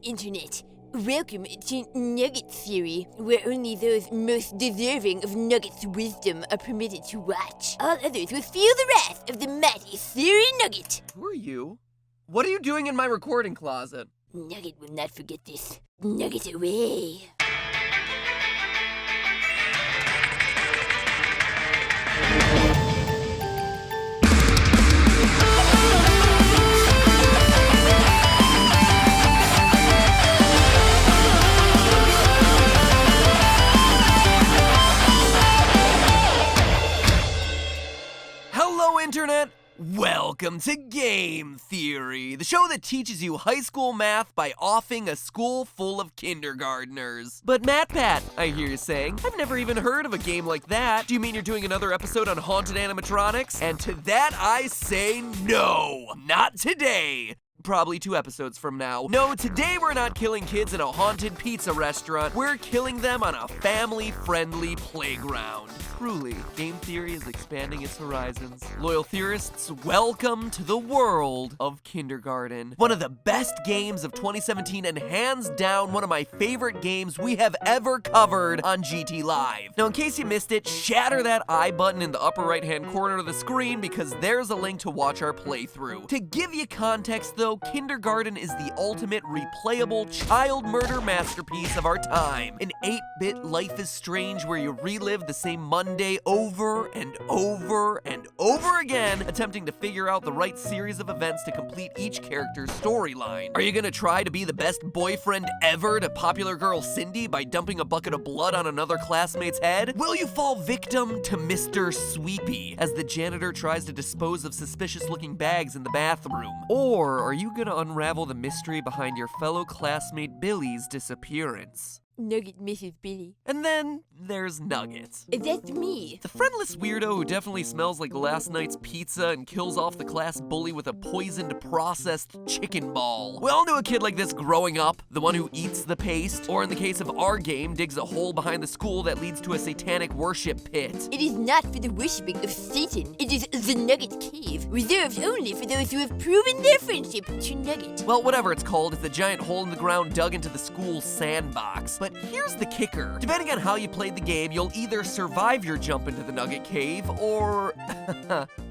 Internet. Welcome to Nugget Theory, where only those most deserving of Nugget's wisdom are permitted to watch. All others will feel the wrath of the mighty Theory Nugget. Who are you? What are you doing in my recording closet? Nugget will not forget this. Nugget away. Hello, Internet! Welcome to Game Theory, the show that teaches you high school math by offing a school full of kindergartners. But MatPat, I hear you saying, I've never even heard of a game like that. Do you mean you're doing another episode on haunted animatronics? And to that I say no, not today. Probably 2 episodes from now. No, today we're not killing kids in a haunted pizza restaurant. We're killing them on a family-friendly playground. Truly, Game Theory is expanding its horizons. Loyal theorists, welcome to the world of kindergarten. One of the best games of 2017 and hands down one of my favorite games we have ever covered on GT Live. Now, in case you missed it, shatter that I button in the upper right-hand corner of the screen because there's a link to watch our playthrough. To give you context though, Kindergarten is the ultimate replayable child murder masterpiece of our time. An 8-bit Life is Strange where you relive the same Monday over and over and over again, attempting to figure out the right series of events to complete each character's storyline. Are you gonna try to be the best boyfriend ever to popular girl Cindy by dumping a bucket of blood on another classmate's head? Will you fall victim to Mr. Sweepy as the janitor tries to dispose of suspicious-looking bags in the bathroom? Or are you gonna unravel the mystery behind your fellow classmate Billy's disappearance? Nugget misses Billy. And then there's Nugget. That's me. The friendless weirdo who definitely smells like last night's pizza and kills off the class bully with a poisoned processed chicken ball. We all knew a kid like this growing up, the one who eats the paste, or in the case of our game, digs a hole behind the school that leads to a satanic worship pit. It is not for the worshipping of Satan. It is the Nugget Cave, reserved only for those who have proven their friendship to Nugget. Well, whatever it's called, it's a giant hole in the ground dug into the school sandbox. But here's the kicker. Depending on how you played the game, you'll either survive your jump into the Nugget Cave, or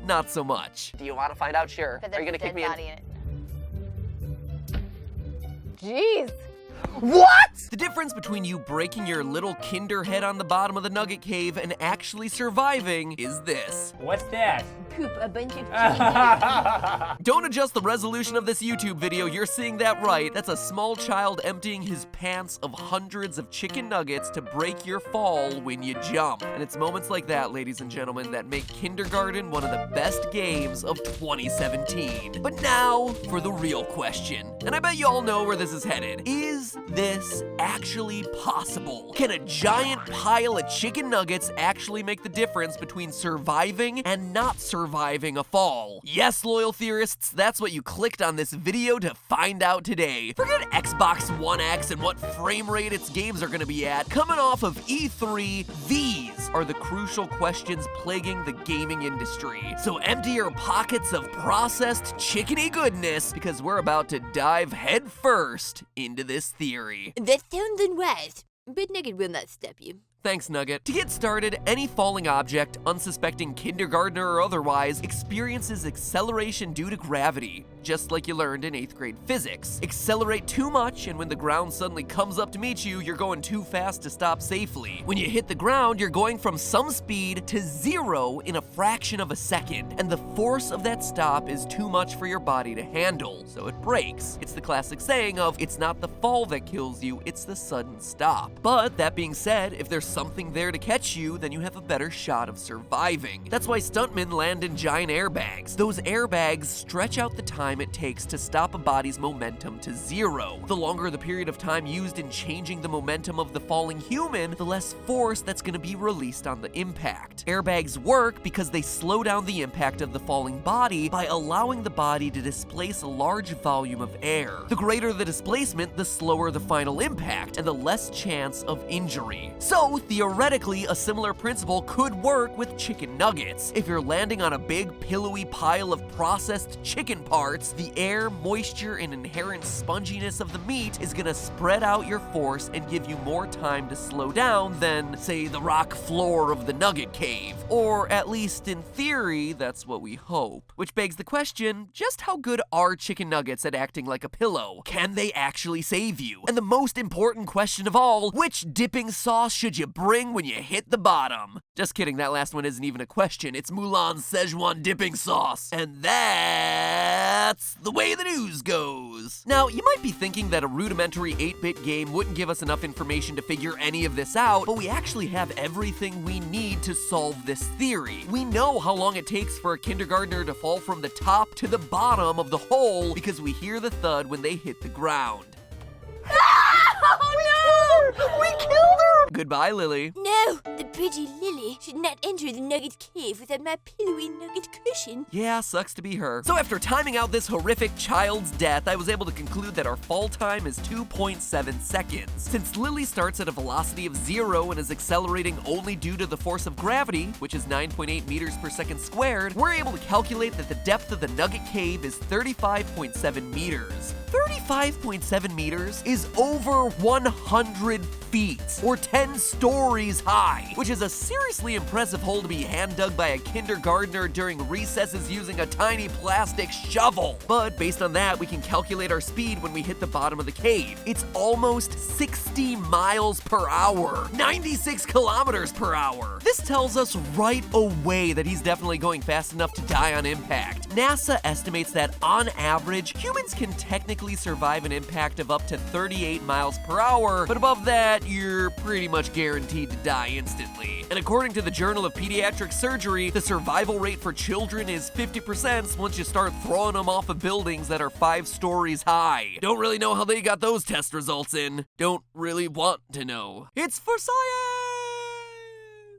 not so much. Do you want to find out? Sure. Are you gonna kick me in? Jeez. What? The difference between you breaking your little kinder head on the bottom of the Nugget Cave and actually surviving is this. What's that? Poop a bunch of chicken. Don't adjust the resolution of this YouTube video, you're seeing that right. That's a small child emptying his pants of hundreds of chicken nuggets to break your fall when you jump. And it's moments like that, ladies and gentlemen, that make Kindergarten one of the best games of 2017. But now for the real question. And I bet you all know where this is headed. Is this actually possible? Can a giant pile of chicken nuggets actually make the difference between surviving and not surviving a fall? Yes, loyal theorists, that's what you clicked on this video to find out today. Forget Xbox One X and what frame rate its games are gonna be at. Coming off of E3, these are the crucial questions plaguing the gaming industry. So empty your pockets of processed chickeny goodness because we're about to dive headfirst into this theory. That sounds unwise, but Nugget will not stop you. Thanks, Nugget. To get started, any falling object, unsuspecting kindergartner or otherwise, experiences acceleration due to gravity, just like you learned in 8th grade physics. Accelerate too much, and when the ground suddenly comes up to meet you, you're going too fast to stop safely. When you hit the ground, you're going from some speed to 0 in a fraction of a second, and the force of that stop is too much for your body to handle, so it breaks. It's the classic saying of, it's not the fall that kills you, it's the sudden stop. But that being said, if there's something there to catch you, then you have a better shot of surviving. That's why stuntmen land in giant airbags. Those airbags stretch out the time it takes to stop a body's momentum to 0. The longer the period of time used in changing the momentum of the falling human, the less force that's going to be released on the impact. Airbags work because they slow down the impact of the falling body by allowing the body to displace a large volume of air. The greater the displacement, the slower the final impact, and the less chance of injury. So, theoretically, a similar principle could work with chicken nuggets. If you're landing on a big, pillowy pile of processed chicken parts, parts, the air, moisture, and inherent sponginess of the meat is gonna spread out your force and give you more time to slow down than, say, the rock floor of the nugget cave. Or at least in theory, that's what we hope. Which begs the question, just how good are chicken nuggets at acting like a pillow? Can they actually save you? And the most important question of all, which dipping sauce should you bring when you hit the bottom? Just kidding, that last one isn't even a question. It's Mulan's Szechuan dipping sauce. And that's the way the news goes. Now, you might be thinking that a rudimentary 8-bit game wouldn't give us enough information to figure any of this out, but we actually have everything we need to solve this theory. We know how long it takes for a kindergartner to fall from the top to the bottom of the hole because we hear the thud when they hit the ground. Oh no! We killed her! Goodbye, Lily. No, the pretty Lily should not enter the nugget cave without my pillowy nugget cushion. Yeah, sucks to be her. So after timing out this horrific child's death, I was able to conclude that our fall time is 2.7 seconds. Since Lily starts at a velocity of 0 and is accelerating only due to the force of gravity, which is 9.8 meters per second squared, we're able to calculate that the depth of the nugget cave is 35.7 meters. 35.7 meters is over 100 feet, or 10 stories high, which is a seriously impressive hole to be hand-dug by a kindergartner during recesses using a tiny plastic shovel. But based on that, we can calculate our speed when we hit the bottom of the cave. It's almost 60 miles per hour, 96 kilometers per hour. This tells us right away that he's definitely going fast enough to die on impact. NASA estimates that on average, humans can technically survive an impact of up to 38 miles per hour, but above that, you're pretty much guaranteed to die instantly. And according to the Journal of Pediatric Surgery, the survival rate for children is 50% once you start throwing them off of buildings that are 5 stories high. Don't really know how they got those test results in. Don't really want to know. It's for science!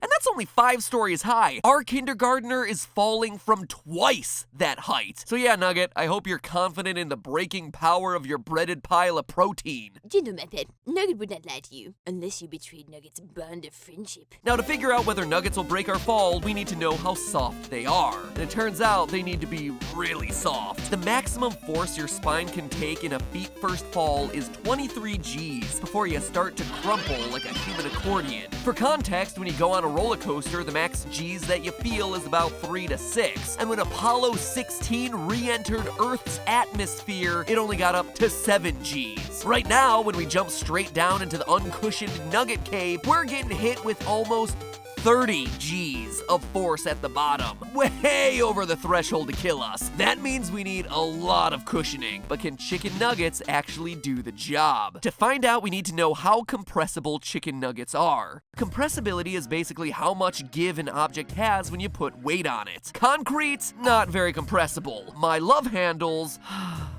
And that's only 5 stories high. Our kindergartner is falling from twice that height. So yeah, Nugget, I hope you're confident in the breaking power of your breaded pile of protein. Gentle Method, Nugget would not lie to you, unless you betrayed Nugget's bond of friendship. Now, to figure out whether Nuggets will break our fall, we need to know how soft they are. And it turns out they need to be really soft. The maximum force your spine can take in a feet-first fall is 23 Gs before you start to crumple like a human accordion. For context, when you go on a roller coaster, the max Gs that you feel is about 3 to 6. And when Apollo 16 re-entered Earth's atmosphere, it only got up to 7 Gs. Right now, when we jump straight down into the uncushioned Nugget Cave, we're getting hit with almost 30 Gs of force at the bottom. Way over the threshold to kill us. That means we need a lot of cushioning. But can chicken nuggets actually do the job? To find out, we need to know how compressible chicken nuggets are. Compressibility is basically how much give an object has when you put weight on it. Concrete, not very compressible. My love handles,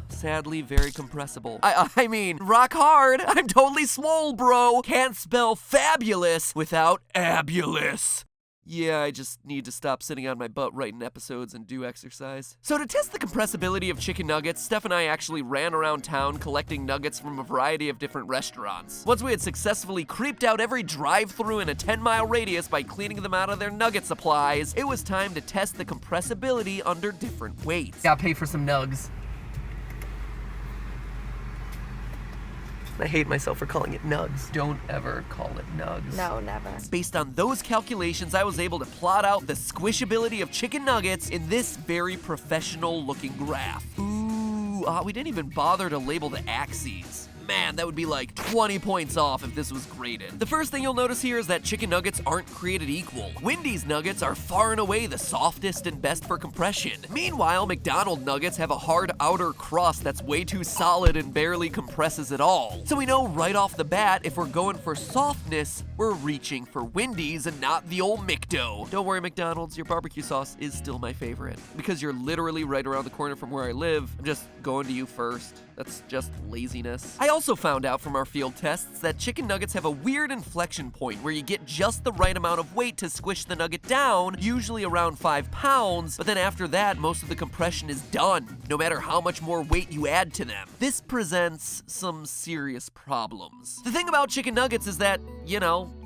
sadly very compressible. I mean, rock hard. I'm totally swole, bro. Can't spell fabulous without abulous. Yeah, I just need to stop sitting on my butt writing episodes and do exercise. So to test the compressibility of chicken nuggets, Steph and I actually ran around town collecting nuggets from a variety of different restaurants. Once we had successfully creeped out every drive-thru in a 10-mile radius by cleaning them out of their nugget supplies, it was time to test the compressibility under different weights. Gotta pay for some nugs. I hate myself for calling it nugs. Don't ever call it nugs. No, never. Based on those calculations, I was able to plot out the squishability of chicken nuggets in this very professional looking graph. Ooh, we didn't even bother to label the axes. Man, that would be like 20 points off if this was graded. The first thing you'll notice here is that chicken nuggets aren't created equal. Wendy's nuggets are far and away the softest and best for compression. Meanwhile, McDonald's nuggets have a hard outer crust that's way too solid and barely compresses at all. So we know right off the bat, if we're going for softness, we're reaching for Wendy's and not the old McDo. Don't worry, McDonald's, your barbecue sauce is still my favorite. Because you're literally right around the corner from where I live, I'm just going to you first. That's just laziness. I also found out from our field tests that chicken nuggets have a weird inflection point where you get just the right amount of weight to squish the nugget down, usually around 5 pounds, but then after that, most of the compression is done, no matter how much more weight you add to them. This presents some serious problems. The thing about chicken nuggets is that,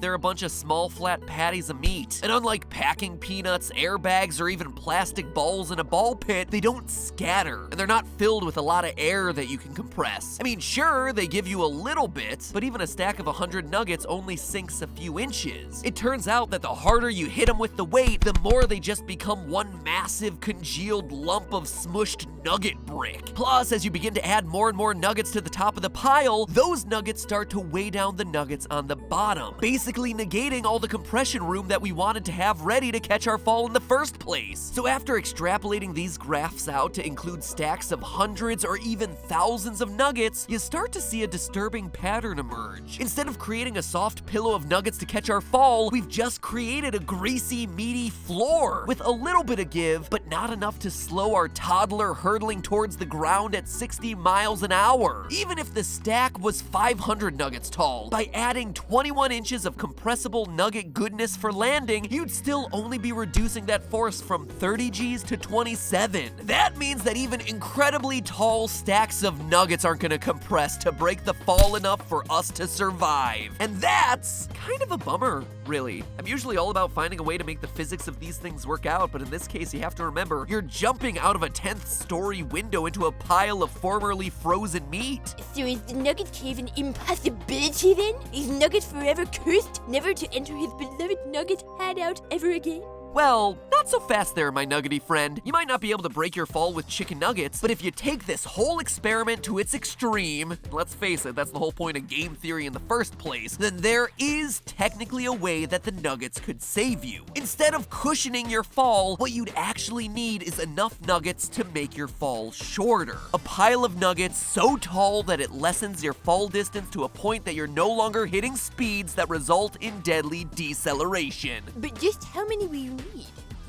they're a bunch of small flat patties of meat. And unlike packing peanuts, airbags, or even plastic balls in a ball pit, they don't scatter, and they're not filled with a lot of air that you can compress. I mean, sure, they give you a little bit, but even a stack of 100 nuggets only sinks a few inches. It turns out that the harder you hit them with the weight, the more they just become one massive congealed lump of smushed nugget brick. Plus, as you begin to add more and more nuggets to the top of the pile, those nuggets start to weigh down the nuggets on the bottom, basically negating all the compression room that we wanted to have ready to catch our fall in the first place. So after extrapolating these graphs out to include stacks of hundreds or even thousands of nuggets, you start to see a disturbing pattern emerge. Instead of creating a soft pillow of nuggets to catch our fall, we've just created a greasy, meaty floor with a little bit of give, but not enough to slow our toddler hurtling towards the ground at 60 miles an hour. Even if the stack was 500 nuggets tall, by adding 21 inches of compressible nugget goodness for landing, you'd still only be reducing that force from 30 Gs to 27. That means that even incredibly tall stacks of nuggets aren't gonna compress to break the fall enough for us to survive. And that's kind of a bummer, really. I'm usually all about finding a way to make the physics of these things work out, but in this case, you have to remember, you're jumping out of a 10th story window into a pile of formerly frozen meat. So is the nugget cave an impossibility then? Is Nugget forever cursed, never to enter his beloved nugget hideout ever again? Well, not so fast there, my nuggety friend. You might not be able to break your fall with chicken nuggets, but if you take this whole experiment to its extreme, and let's face it, that's the whole point of game theory in the first place, then there is technically a way that the nuggets could save you. Instead of cushioning your fall, what you'd actually need is enough nuggets to make your fall shorter. A pile of nuggets so tall that it lessens your fall distance to a point that you're no longer hitting speeds that result in deadly deceleration. But just how many will you need?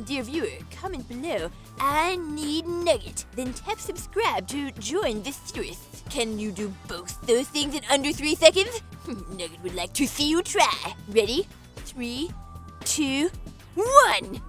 Dear viewer, comment below, I need nugget. Then tap subscribe to join the theorists. Can you do both those things in under 3 seconds? Nugget would like to see you try. Ready? 3, 2, 1.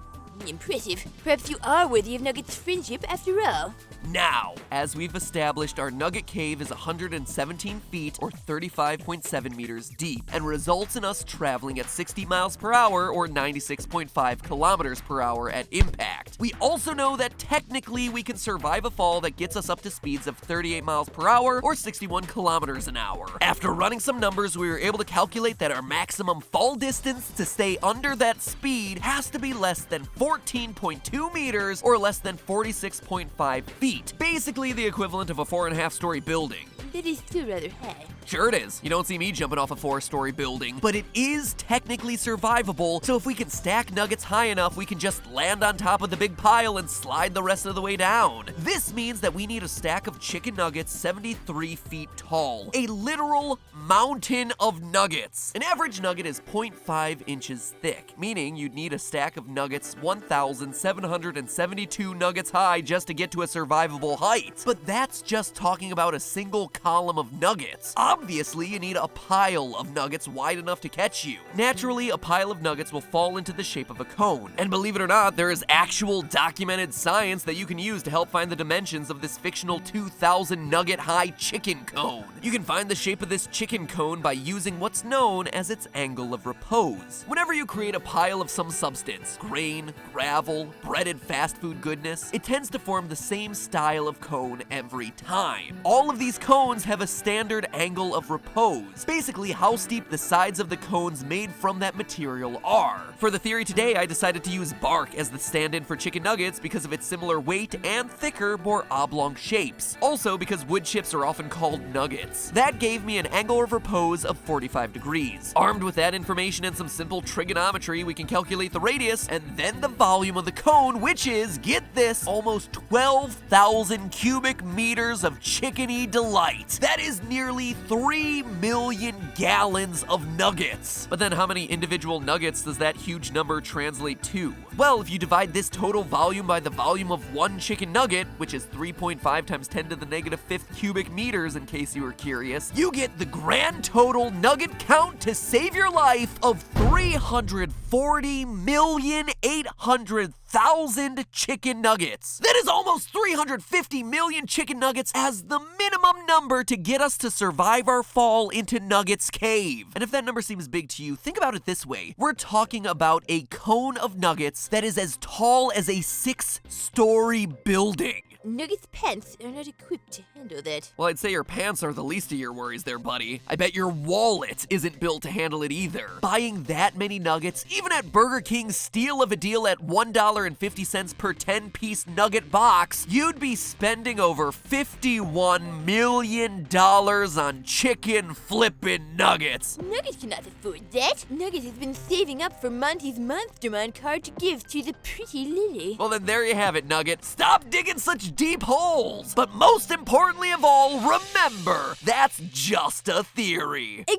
Impressive. Perhaps you are worthy of Nugget's friendship after all. Now, as we've established, our nugget cave is 117 feet or 35.7 meters deep and results in us traveling at 60 miles per hour or 96.5 kilometers per hour at impact. We also know that technically we can survive a fall that gets us up to speeds of 38 miles per hour or 61 kilometers an hour. After running some numbers, we were able to calculate that our maximum fall distance to stay under that speed has to be less than 14.2 meters or less than 46.5 feet. Basically the equivalent of a 4.5-story building. That is still rather high. Sure it is. You don't see me jumping off a 4-story building, but it is technically survivable, so if we can stack nuggets high enough, we can just land on top of the big pile and slide the rest of the way down. This means that we need a stack of chicken nuggets 73 feet tall. A literal mountain of nuggets. An average nugget is 0.5 inches thick, meaning you'd need a stack of nuggets 1,772 nuggets high just to get to a survivable height. But that's just talking about a single column of nuggets. Obviously, you need a pile of nuggets wide enough to catch you. Naturally, a pile of nuggets will fall into the shape of a cone. And believe it or not, there is actual documented science that you can use to help find the dimensions of this fictional 2,000 nugget high chicken cone. You can find the shape of this chicken cone by using what's known as its angle of repose. Whenever you create a pile of some substance, grain, gravel, breaded fast food goodness, it tends to form the same style of cone every time. All of these cones have a standard angle of repose, basically how steep the sides of the cones made from that material are. For the theory today, I decided to use bark as the stand-in for chicken nuggets because of its similar weight and thicker, more oblong shapes. Also because wood chips are often called nuggets. That gave me an angle of repose of 45 degrees. Armed with that information and some simple trigonometry, we can calculate the radius and then the volume of the cone, which is, get this, almost 12,000 cubic meters of chickeny delight. That is nearly 3 million gallons of nuggets. But then how many individual nuggets does that huge number translate to? Well, if you divide this total total volume by the volume of one chicken nugget, which is 3.5 times 10 to the negative 5th cubic meters in case you were curious, you get the grand total nugget count to save your life of 340,800,000 chicken nuggets. That is almost 350 million chicken nuggets as the minimum number to get us to survive our fall into Nugget's cave. And if that number seems big to you, think about it this way. We're talking about a cone of nuggets that is as tall as a 6-story building. Nugget's pants are not equipped to handle that. Well, I'd say your pants are the least of your worries there, buddy. I bet your wallet isn't built to handle it either. Buying that many nuggets, even at Burger King's steal of a deal at $1.50 per 10-piece nugget box, you'd be spending over $51 million on chicken flippin' nuggets. Nugget cannot afford that. Nugget has been saving up for Monty's Monstermon card to give to the pretty Lily. Well, then there you have it, Nugget. Stop digging such deep holes. But most importantly of all, remember, that's just a theory. A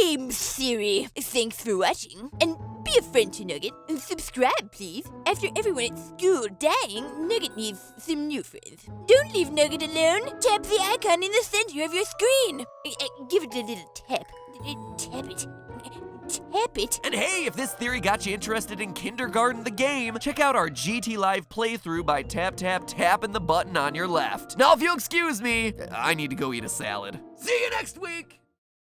game theory. Thanks for watching. And be a friend to Nugget. And subscribe, please. After everyone at school dying, Nugget needs some new friends. Don't leave Nugget alone. Tap the icon in the center of your screen. Give it a little tap. Tap it. Tap it. And hey, if this theory got you interested in Kindergarten the game, check out our GT Live playthrough by tapping the button on your left. Now, if you'll excuse me, I need to go eat a salad. See you next week!